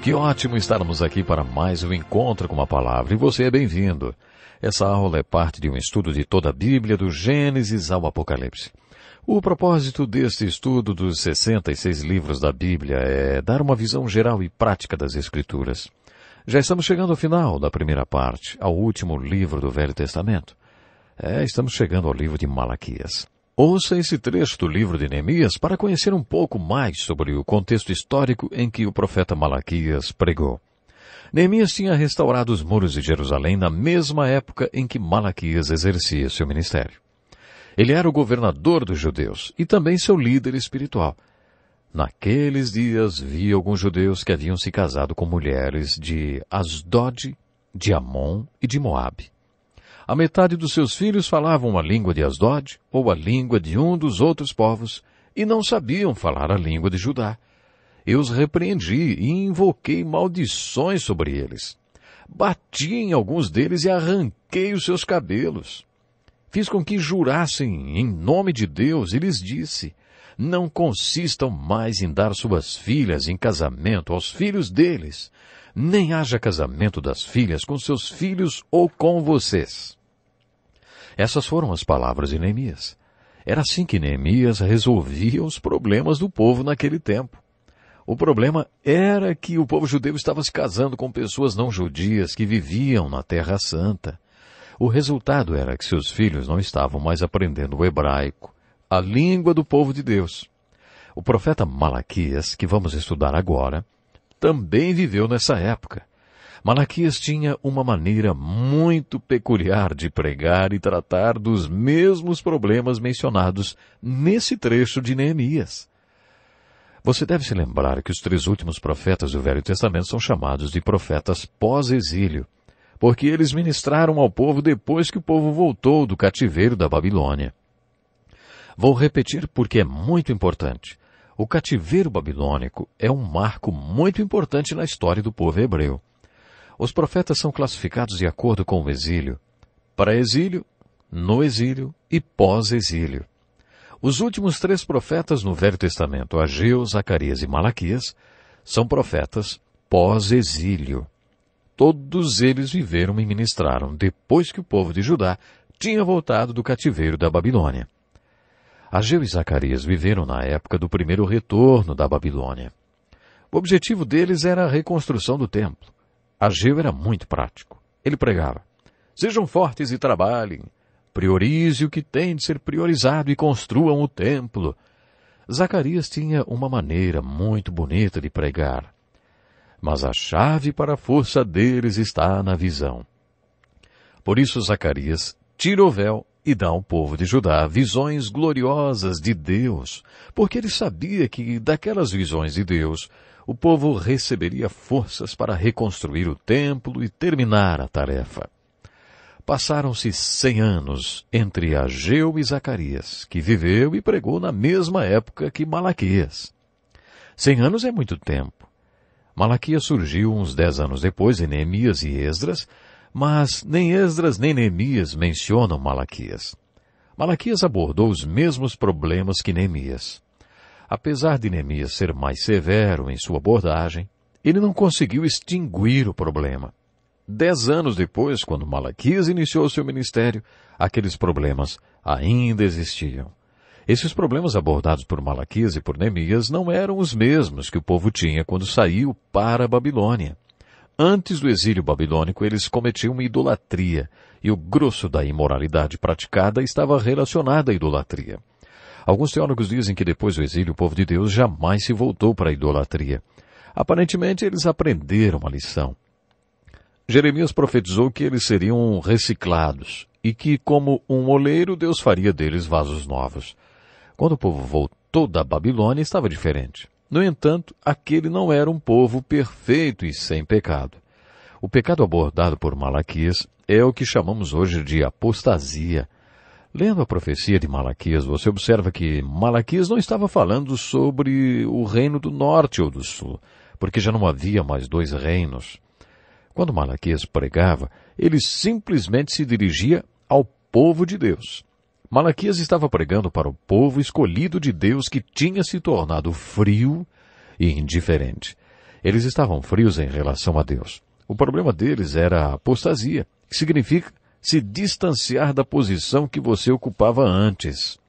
Que ótimo estarmos aqui para mais um encontro com a palavra e você é bem-vindo. Essa aula é parte de um estudo de toda a Bíblia, do Gênesis ao Apocalipse. O propósito deste estudo dos 66 livros da Bíblia é dar uma visão geral e prática das Escrituras. Já estamos chegando ao final da primeira parte, ao último livro do Velho Testamento. Estamos chegando ao livro de Malaquias. Ouça esse trecho do livro de Neemias para conhecer um pouco mais sobre o contexto histórico em que o profeta Malaquias pregou. Neemias tinha restaurado os muros de Jerusalém na mesma época em que Malaquias exercia seu ministério. Ele era o governador dos judeus e também seu líder espiritual. Naqueles dias vi alguns judeus que haviam se casado com mulheres de Asdod, de Amon e de Moabe. A metade dos seus filhos falavam a língua de Asdod ou a língua de um dos outros povos e não sabiam falar a língua de Judá. Eu os repreendi e invoquei maldições sobre eles. Bati em alguns deles e arranquei os seus cabelos. Fiz com que jurassem em nome de Deus e lhes disse: não consistam mais em dar suas filhas em casamento aos filhos deles, nem haja casamento das filhas com seus filhos ou com vocês. Essas foram as palavras de Neemias. Era assim que Neemias resolvia os problemas do povo naquele tempo. O problema era que o povo judeu estava se casando com pessoas não judias que viviam na Terra Santa. O resultado era que seus filhos não estavam mais aprendendo o hebraico, a língua do povo de Deus. O profeta Malaquias, que vamos estudar agora, também viveu nessa época. Malaquias tinha uma maneira muito peculiar de pregar e tratar dos mesmos problemas mencionados nesse trecho de Neemias. Você deve se lembrar que os 3 últimos profetas do Velho Testamento são chamados de profetas pós-exílio, porque eles ministraram ao povo depois que o povo voltou do cativeiro da Babilônia. Vou repetir porque é muito importante. O cativeiro babilônico é um marco muito importante na história do povo hebreu. Os profetas são classificados de acordo com o exílio: pré-exílio, no exílio e pós-exílio. Os últimos 3 profetas no Velho Testamento, Ageu, Zacarias e Malaquias, são profetas pós-exílio. Todos eles viveram e ministraram depois que o povo de Judá tinha voltado do cativeiro da Babilônia. Ageu e Zacarias viveram na época do primeiro retorno da Babilônia. O objetivo deles era a reconstrução do templo. Ageu era muito prático. Ele pregava: sejam fortes e trabalhem, priorize o que tem de ser priorizado e construam o templo. Zacarias tinha uma maneira muito bonita de pregar. Mas a chave para a força deles está na visão. Por isso Zacarias tira o véu e dá ao povo de Judá visões gloriosas de Deus, porque ele sabia que daquelas visões de Deus o povo receberia forças para reconstruir o templo e terminar a tarefa. Passaram-se 100 anos entre Ageu e Zacarias, que viveu e pregou na mesma época que Malaquias. 100 anos é muito tempo. Malaquias surgiu uns 10 anos depois de Neemias e Esdras, mas nem Esdras nem Neemias mencionam Malaquias. Malaquias abordou os mesmos problemas que Neemias. Apesar de Neemias ser mais severo em sua abordagem, ele não conseguiu extinguir o problema. 10 anos depois, quando Malaquias iniciou seu ministério, aqueles problemas ainda existiam. Esses problemas abordados por Malaquias e por Neemias não eram os mesmos que o povo tinha quando saiu para a Babilônia. Antes do exílio babilônico, eles cometiam idolatria, e o grosso da imoralidade praticada estava relacionado à idolatria. Alguns teólogos dizem que depois do exílio o povo de Deus jamais se voltou para a idolatria. Aparentemente eles aprenderam a lição. Jeremias profetizou que eles seriam reciclados e que, como um oleiro, Deus faria deles vasos novos. Quando o povo voltou da Babilônia, estava diferente. No entanto, aquele não era um povo perfeito e sem pecado. O pecado abordado por Malaquias é o que chamamos hoje de apostasia. Lendo a profecia de Malaquias, você observa que Malaquias não estava falando sobre o reino do norte ou do sul, porque já não havia mais 2 reinos. Quando Malaquias pregava, ele simplesmente se dirigia ao povo de Deus. Malaquias estava pregando para o povo escolhido de Deus que tinha se tornado frio e indiferente. Eles estavam frios em relação a Deus. O problema deles era a apostasia, que significa se distanciar da posição que você ocupava antes.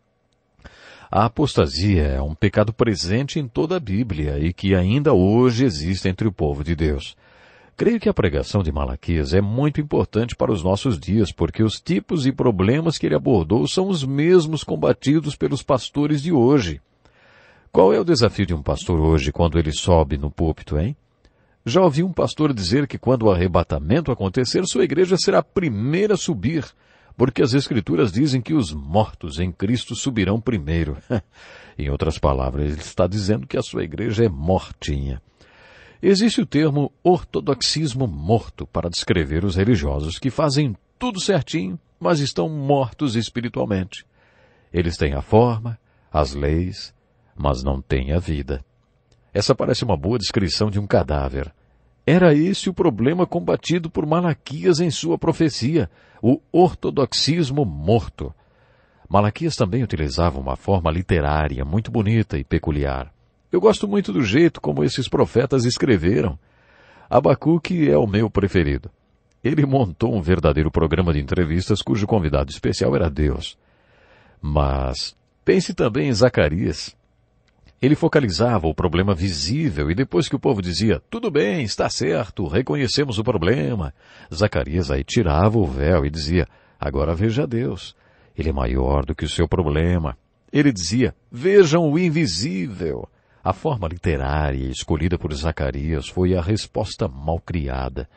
A apostasia é um pecado presente em toda a Bíblia e que ainda hoje existe entre o povo de Deus. Creio que a pregação de Malaquias é muito importante para os nossos dias, porque os tipos e problemas que ele abordou são os mesmos combatidos pelos pastores de hoje. Qual é o desafio de um pastor hoje quando ele sobe no púlpito, hein? Já ouvi um pastor dizer que quando o arrebatamento acontecer, sua igreja será a primeira a subir, porque as Escrituras dizem que os mortos em Cristo subirão primeiro. Em outras palavras, ele está dizendo que a sua igreja é mortinha. Existe o termo ortodoxismo morto para descrever os religiosos que fazem tudo certinho, mas estão mortos espiritualmente. Eles têm a forma, as leis, mas não têm a vida. Essa parece uma boa descrição de um cadáver. Era esse o problema combatido por Malaquias em sua profecia, o ortodoxismo morto. Malaquias também utilizava uma forma literária muito bonita e peculiar. Eu gosto muito do jeito como esses profetas escreveram. Abacuque é o meu preferido. Ele montou um verdadeiro programa de entrevistas cujo convidado especial era Deus. Mas pense também em Zacarias. Ele focalizava o problema visível e depois que o povo dizia, tudo bem, está certo, reconhecemos o problema, Zacarias aí tirava o véu e dizia, agora veja Deus, ele é maior do que o seu problema. Ele dizia, vejam o invisível. A forma literária escolhida por Zacarias foi a resposta mal criada.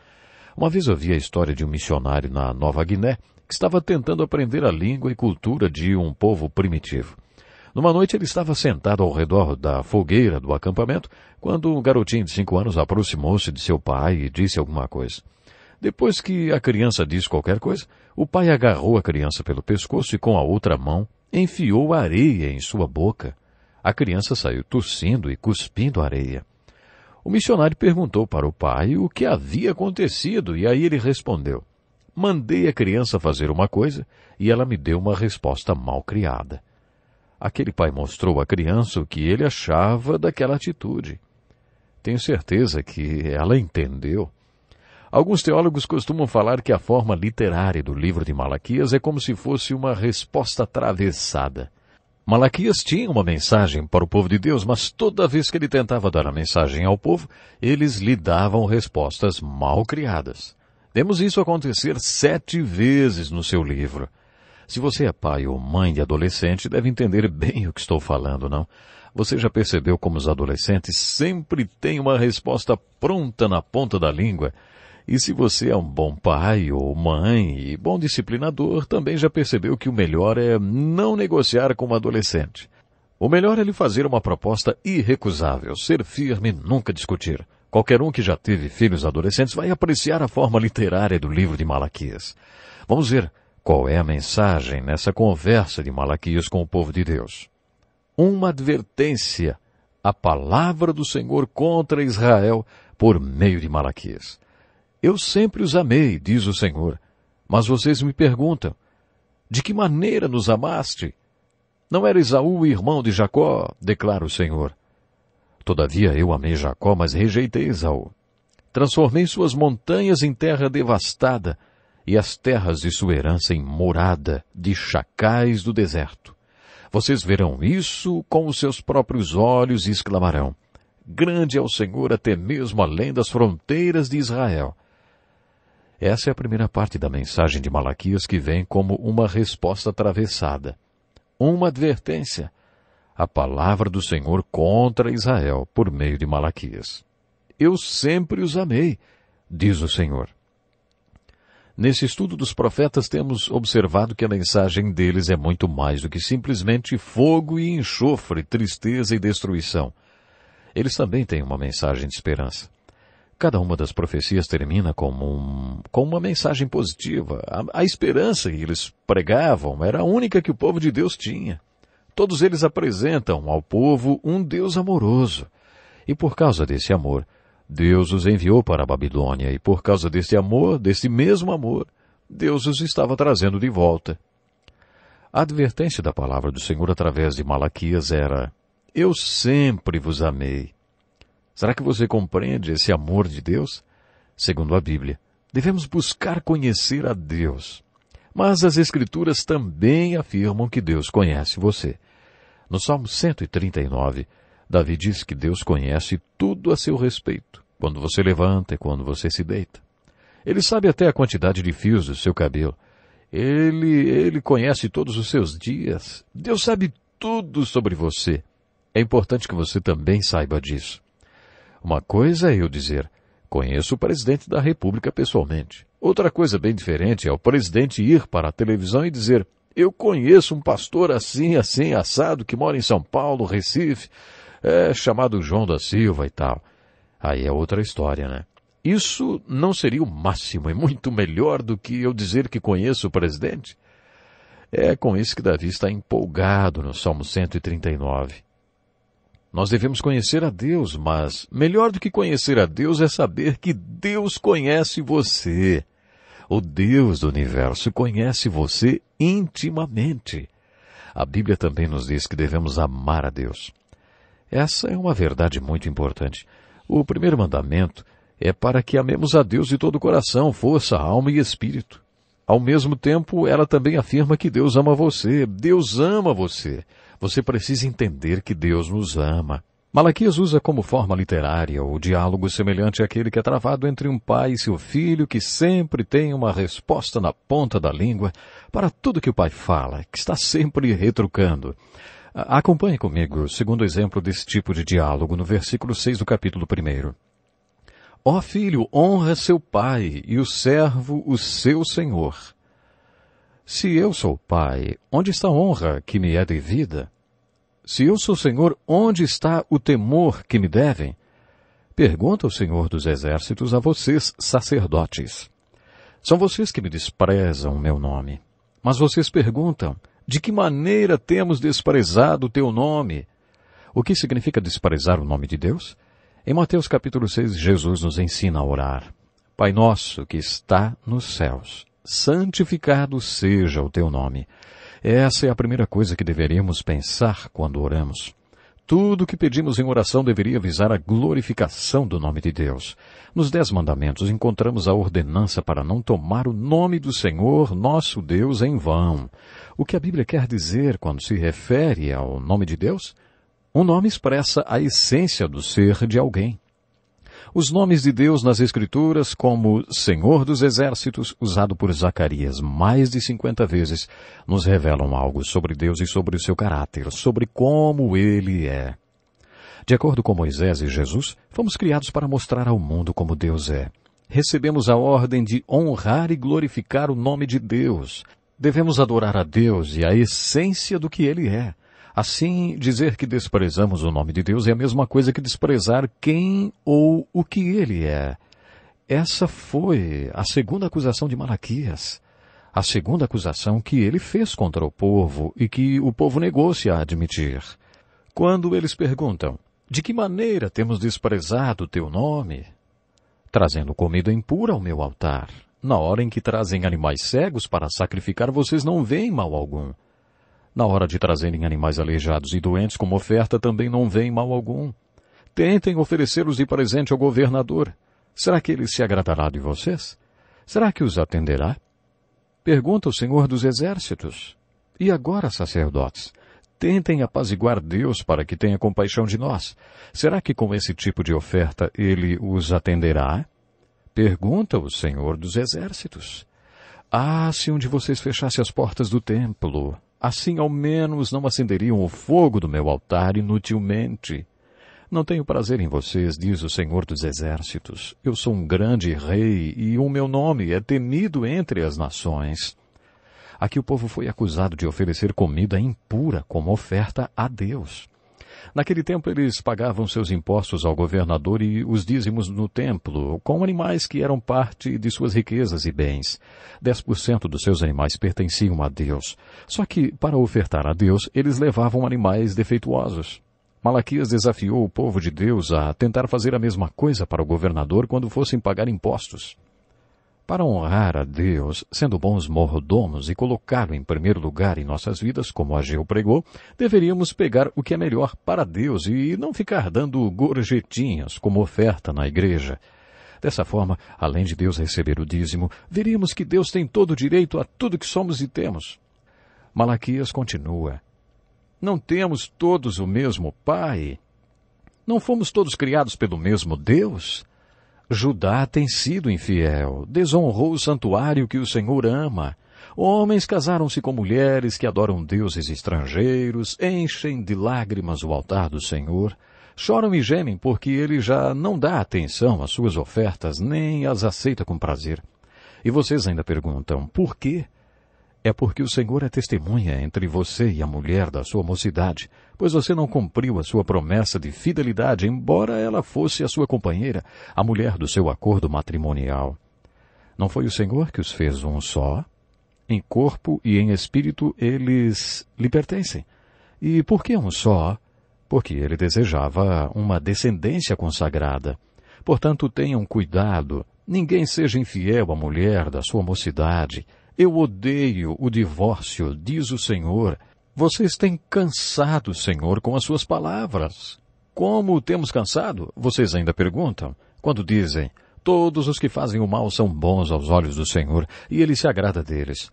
Uma vez ouvi a história de um missionário na Nova Guiné que estava tentando aprender a língua e cultura de um povo primitivo. Numa noite ele estava sentado ao redor da fogueira do acampamento, quando um garotinho de 5 anos aproximou-se de seu pai e disse alguma coisa. Depois que a criança disse qualquer coisa, o pai agarrou a criança pelo pescoço e com a outra mão enfiou areia em sua boca. A criança saiu tossindo e cuspindo areia. O missionário perguntou para o pai o que havia acontecido e aí ele respondeu, mandei a criança fazer uma coisa e ela me deu uma resposta mal criada. Aquele pai mostrou à criança o que ele achava daquela atitude. Tenho certeza que ela entendeu. Alguns teólogos costumam falar que a forma literária do livro de Malaquias é como se fosse uma resposta atravessada. Malaquias tinha uma mensagem para o povo de Deus, mas toda vez que ele tentava dar a mensagem ao povo, eles lhe davam respostas mal criadas. Vemos isso acontecer 7 vezes no seu livro. Se você é pai ou mãe de adolescente, deve entender bem o que estou falando, não? Você já percebeu como os adolescentes sempre têm uma resposta pronta na ponta da língua? E se você é um bom pai ou mãe e bom disciplinador, também já percebeu que o melhor é não negociar com um adolescente. O melhor é lhe fazer uma proposta irrecusável, ser firme e nunca discutir. Qualquer um que já teve filhos adolescentes vai apreciar a forma literária do livro de Malaquias. Vamos ver qual é a mensagem nessa conversa de Malaquias com o povo de Deus. Uma advertência, a palavra do Senhor contra Israel por meio de Malaquias. Eu sempre os amei, diz o Senhor, mas vocês me perguntam, de que maneira nos amaste? Não era Esaú irmão de Jacó, declara o Senhor. Todavia eu amei Jacó, mas rejeitei Esaú. Transformei suas montanhas em terra devastada, e as terras de sua herança em morada de chacais do deserto. Vocês verão isso com os seus próprios olhos e exclamarão, grande é o Senhor até mesmo além das fronteiras de Israel. Essa é a primeira parte da mensagem de Malaquias que vem como uma resposta atravessada. Uma advertência, a palavra do Senhor contra Israel por meio de Malaquias. Eu sempre os amei, diz o Senhor. Nesse estudo dos profetas temos observado que a mensagem deles é muito mais do que simplesmente fogo e enxofre, tristeza e destruição. Eles também têm uma mensagem de esperança. Cada uma das profecias termina com uma mensagem positiva. A esperança que eles pregavam era a única que o povo de Deus tinha. Todos eles apresentam ao povo um Deus amoroso. E por causa desse amor, Deus os enviou para a Babilônia, e por causa desse amor, desse mesmo amor, Deus os estava trazendo de volta. A advertência da palavra do Senhor através de Malaquias era, eu sempre vos amei. Será que você compreende esse amor de Deus? Segundo a Bíblia, devemos buscar conhecer a Deus. Mas as Escrituras também afirmam que Deus conhece você. No Salmo 139, Davi diz que Deus conhece tudo a seu respeito, quando você levanta e quando você se deita. Ele sabe até a quantidade de fios do seu cabelo. Ele conhece todos os seus dias. Deus sabe tudo sobre você. É importante que você também saiba disso. Uma coisa é eu dizer, conheço o presidente da República pessoalmente. Outra coisa bem diferente é o presidente ir para a televisão e dizer, eu conheço um pastor assim, assim, assado, que mora em São Paulo, Recife, chamado João da Silva e tal. Aí é outra história, né? Isso não seria o máximo, é muito melhor do que eu dizer que conheço o presidente? É com isso que Davi está empolgado no Salmo 139. Nós devemos conhecer a Deus, mas melhor do que conhecer a Deus é saber que Deus conhece você. O Deus do universo conhece você intimamente. A Bíblia também nos diz que devemos amar a Deus. Essa é uma verdade muito importante. O primeiro mandamento é para que amemos a Deus de todo o coração, força, alma e espírito. Ao mesmo tempo, ela também afirma que Deus ama você. Deus ama você. Você precisa entender que Deus nos ama. Malaquias usa como forma literária o diálogo semelhante àquele que é travado entre um pai e seu filho, que sempre tem uma resposta na ponta da língua para tudo que o pai fala, que está sempre retrucando. Acompanhe comigo o segundo exemplo desse tipo de diálogo no versículo 6 do capítulo 1. Ó filho, honra seu pai e o servo o seu senhor. Se eu sou pai, onde está a honra que me é devida? Se eu sou senhor, onde está o temor que me devem? Pergunta o Senhor dos Exércitos a vocês, sacerdotes. São vocês que me desprezam o meu nome. Mas vocês perguntam, de que maneira temos desprezado o teu nome? O que significa desprezar o nome de Deus? Em Mateus capítulo 6, Jesus nos ensina a orar. Pai nosso que está nos céus, santificado seja o teu nome. Essa é a primeira coisa que deveríamos pensar quando oramos. Tudo o que pedimos em oração deveria visar a glorificação do nome de Deus. Nos 10 mandamentos encontramos a ordenança para não tomar o nome do Senhor, nosso Deus, em vão. O que a Bíblia quer dizer quando se refere ao nome de Deus? Um nome expressa a essência do ser de alguém. Os nomes de Deus nas Escrituras, como Senhor dos Exércitos, usado por Zacarias mais de 50 vezes, nos revelam algo sobre Deus e sobre o seu caráter, sobre como Ele é. De acordo com Moisés e Jesus, fomos criados para mostrar ao mundo como Deus é. Recebemos a ordem de honrar e glorificar o nome de Deus. Devemos adorar a Deus e a essência do que Ele é. Assim, dizer que desprezamos o nome de Deus é a mesma coisa que desprezar quem ou o que Ele é. Essa foi a segunda acusação de Malaquias. A segunda acusação que ele fez contra o povo e que o povo negou-se a admitir. Quando eles perguntam, de que maneira temos desprezado o teu nome? Trazendo comida impura ao meu altar. Na hora em que trazem animais cegos para sacrificar, vocês não veem mal algum. Na hora de trazerem animais aleijados e doentes como oferta, também não veem mal algum. Tentem oferecê-los de presente ao governador. Será que ele se agradará de vocês? Será que os atenderá? Pergunta o Senhor dos Exércitos. E agora, sacerdotes? Tentem apaziguar Deus para que tenha compaixão de nós. Será que com esse tipo de oferta ele os atenderá? Pergunta o Senhor dos Exércitos. Ah, se um de vocês fechasse as portas do templo, assim ao menos não acenderiam o fogo do meu altar inutilmente. Não tenho prazer em vocês, diz o Senhor dos Exércitos. Eu sou um grande rei e o meu nome é temido entre as nações. Aqui o povo foi acusado de oferecer comida impura como oferta a Deus. Naquele tempo eles pagavam seus impostos ao governador e os dízimos no templo, com animais que eram parte de suas riquezas e bens. 10% dos seus animais pertenciam a Deus. Só que, para ofertar a Deus, eles levavam animais defeituosos. Malaquias desafiou o povo de Deus a tentar fazer a mesma coisa para o governador quando fossem pagar impostos. Para honrar a Deus, sendo bons mordomos e colocá-lo em primeiro lugar em nossas vidas, como Ageu pregou, deveríamos pegar o que é melhor para Deus e não ficar dando gorjetinhas como oferta na igreja. Dessa forma, além de Deus receber o dízimo, veríamos que Deus tem todo o direito a tudo que somos e temos. Malaquias continua: não temos todos o mesmo Pai? Não fomos todos criados pelo mesmo Deus? Judá tem sido infiel, desonrou o santuário que o Senhor ama. Homens casaram-se com mulheres que adoram deuses estrangeiros, enchem de lágrimas o altar do Senhor, choram e gemem porque ele já não dá atenção às suas ofertas, nem as aceita com prazer. E vocês ainda perguntam, por quê? É porque o Senhor é testemunha entre você e a mulher da sua mocidade, pois você não cumpriu a sua promessa de fidelidade, embora ela fosse a sua companheira, a mulher do seu acordo matrimonial. Não foi o Senhor que os fez um só? Em corpo e em espírito eles lhe pertencem. E por que um só? Porque ele desejava uma descendência consagrada. Portanto, tenham cuidado, ninguém seja infiel à mulher da sua mocidade. Eu odeio o divórcio, diz o Senhor. Vocês têm cansado o Senhor com as suas palavras. Como temos cansado? Vocês ainda perguntam. Quando dizem, todos os que fazem o mal são bons aos olhos do Senhor, e ele se agrada deles.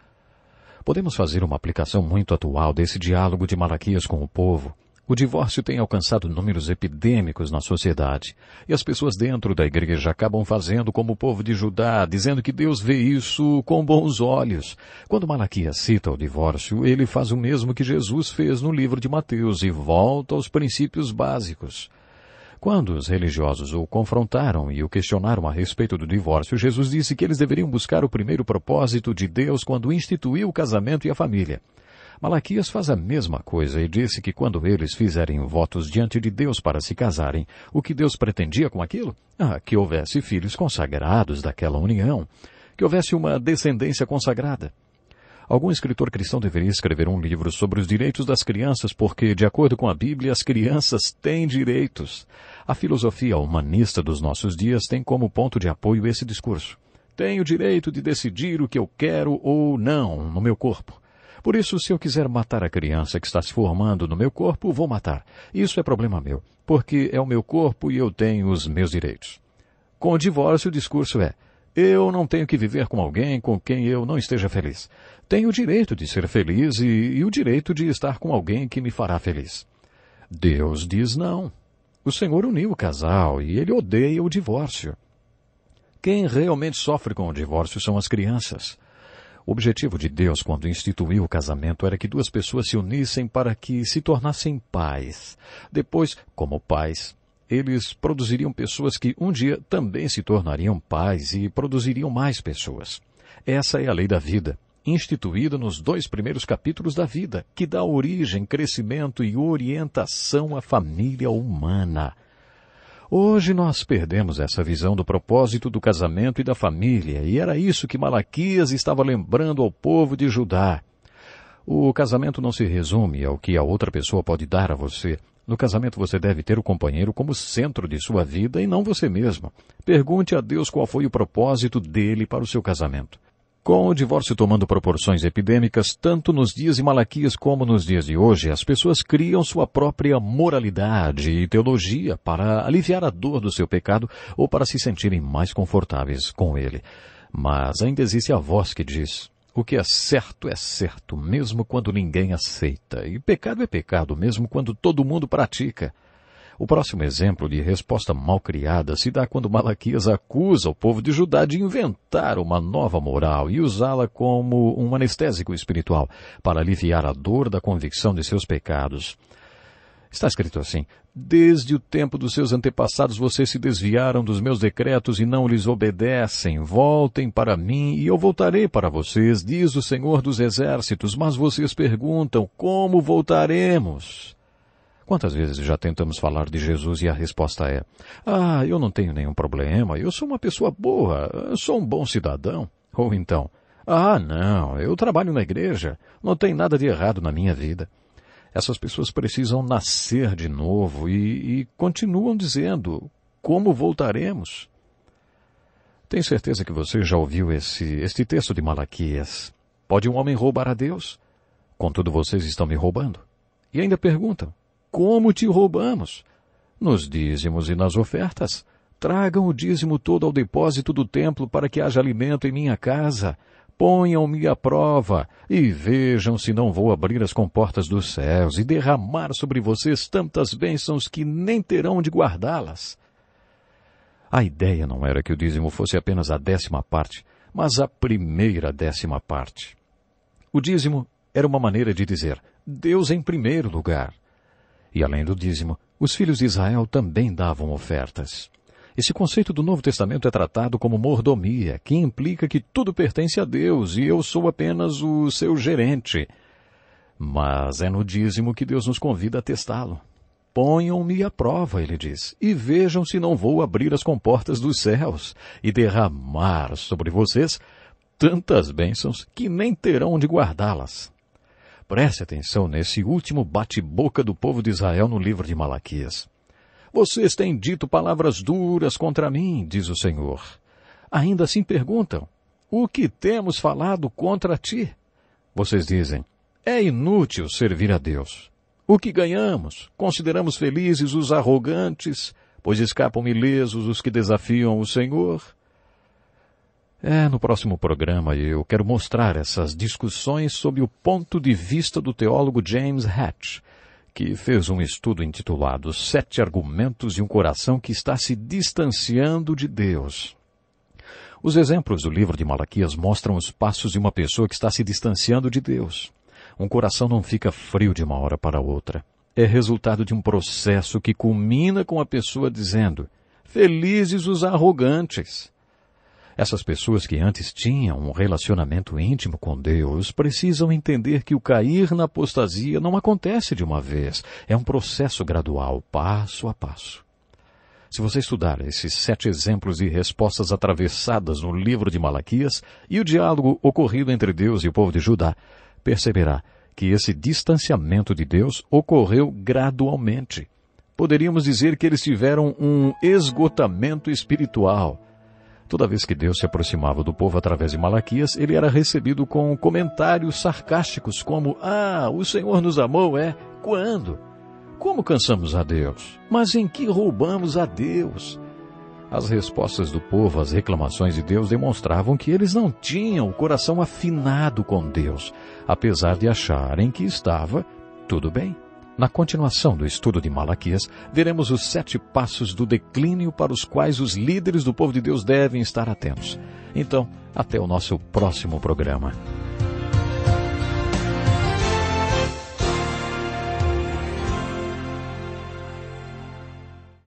Podemos fazer uma aplicação muito atual desse diálogo de Malaquias com o povo. O divórcio tem alcançado números epidêmicos na sociedade, e as pessoas dentro da igreja acabam fazendo como o povo de Judá, dizendo que Deus vê isso com bons olhos. Quando Malaquias cita o divórcio, ele faz o mesmo que Jesus fez no livro de Mateus e volta aos princípios básicos. Quando os religiosos o confrontaram e o questionaram a respeito do divórcio, Jesus disse que eles deveriam buscar o primeiro propósito de Deus quando instituiu o casamento e a família. Malaquias faz a mesma coisa e disse que quando eles fizerem votos diante de Deus para se casarem, o que Deus pretendia com aquilo? Que houvesse filhos consagrados daquela união, que houvesse uma descendência consagrada. Algum escritor cristão deveria escrever um livro sobre os direitos das crianças porque, de acordo com a Bíblia, as crianças têm direitos. A filosofia humanista dos nossos dias tem como ponto de apoio esse discurso. Tenho o direito de decidir o que eu quero ou não no meu corpo. Por isso, se eu quiser matar a criança que está se formando no meu corpo, vou matar. Isso é problema meu, porque é o meu corpo e eu tenho os meus direitos. Com o divórcio, o discurso é, eu não tenho que viver com alguém com quem eu não esteja feliz. Tenho o direito de ser feliz e o direito de estar com alguém que me fará feliz. Deus diz não. O Senhor uniu o casal e ele odeia o divórcio. Quem realmente sofre com o divórcio são as crianças. O objetivo de Deus, quando instituiu o casamento, era que duas pessoas se unissem para que se tornassem pais. Depois, como pais, eles produziriam pessoas que um dia também se tornariam pais e produziriam mais pessoas. Essa é a lei da vida, instituída nos 2 primeiros capítulos da vida, que dá origem, crescimento e orientação à família humana. Hoje nós perdemos essa visão do propósito do casamento e da família, e era isso que Malaquias estava lembrando ao povo de Judá. O casamento não se resume ao que a outra pessoa pode dar a você. No casamento você deve ter o companheiro como centro de sua vida e não você mesmo. Pergunte a Deus qual foi o propósito dele para o seu casamento. Com o divórcio tomando proporções epidêmicas, tanto nos dias de Malaquias como nos dias de hoje, as pessoas criam sua própria moralidade e teologia para aliviar a dor do seu pecado ou para se sentirem mais confortáveis com ele. Mas ainda existe a voz que diz, o que é certo, mesmo quando ninguém aceita, e pecado é pecado, mesmo quando todo mundo pratica. O próximo exemplo de resposta mal criada se dá quando Malaquias acusa o povo de Judá de inventar uma nova moral e usá-la como um anestésico espiritual para aliviar a dor da convicção de seus pecados. Está escrito assim, desde o tempo dos seus antepassados vocês se desviaram dos meus decretos e não lhes obedecem. Voltem para mim e eu voltarei para vocês, diz o Senhor dos Exércitos. Mas vocês perguntam, como voltaremos? Quantas vezes já tentamos falar de Jesus e a resposta é, eu não tenho nenhum problema, eu sou uma pessoa boa, eu sou um bom cidadão. Ou então, não, eu trabalho na igreja, não tem nada de errado na minha vida. Essas pessoas precisam nascer de novo e continuam dizendo, como voltaremos? Tenho certeza que você já ouviu este texto de Malaquias. Pode um homem roubar a Deus? Contudo, vocês estão me roubando. E ainda perguntam, como te roubamos? Nos dízimos e nas ofertas. Tragam o dízimo todo ao depósito do templo para que haja alimento em minha casa. Ponham-me à prova e vejam se não vou abrir as comportas dos céus e derramar sobre vocês tantas bênçãos que nem terão de guardá-las. A ideia não era que o dízimo fosse apenas a 10ª parte, mas a primeira 10ª parte. O dízimo era uma maneira de dizer Deus em primeiro lugar. E além do dízimo, os filhos de Israel também davam ofertas. Esse conceito do Novo Testamento é tratado como mordomia, que implica que tudo pertence a Deus e eu sou apenas o seu gerente. Mas é no dízimo que Deus nos convida a testá-lo. Ponham-me à prova, ele diz, e vejam se não vou abrir as comportas dos céus e derramar sobre vocês tantas bênçãos que nem terão onde guardá-las. Preste atenção nesse último bate-boca do povo de Israel no livro de Malaquias. Vocês têm dito palavras duras contra mim, diz o Senhor. Ainda assim perguntam, o que temos falado contra ti? Vocês dizem, é inútil servir a Deus. O que ganhamos? Consideramos felizes os arrogantes, pois escapam ilesos os que desafiam o Senhor. No próximo programa eu quero mostrar essas discussões sob o ponto de vista do teólogo James Hatch, que fez um estudo intitulado 7 argumentos de um coração que está se distanciando de Deus. Os exemplos do livro de Malaquias mostram os passos de uma pessoa que está se distanciando de Deus. Um coração não fica frio de uma hora para outra. É resultado de um processo que culmina com a pessoa dizendo, felizes os arrogantes. Essas pessoas que antes tinham um relacionamento íntimo com Deus precisam entender que o cair na apostasia não acontece de uma vez. É um processo gradual, passo a passo. Se você estudar esses 7 exemplos de respostas atravessadas no livro de Malaquias e o diálogo ocorrido entre Deus e o povo de Judá, perceberá que esse distanciamento de Deus ocorreu gradualmente. Poderíamos dizer que eles tiveram um esgotamento espiritual. Toda vez que Deus se aproximava do povo através de Malaquias, ele era recebido com comentários sarcásticos como, o Senhor nos amou, quando? Como cansamos a Deus? Mas em que roubamos a Deus? As respostas do povo às reclamações de Deus demonstravam que eles não tinham o coração afinado com Deus, apesar de acharem que estava tudo bem. Na continuação do estudo de Malaquias, veremos os 7 passos do declínio para os quais os líderes do povo de Deus devem estar atentos. Então, até o nosso próximo programa.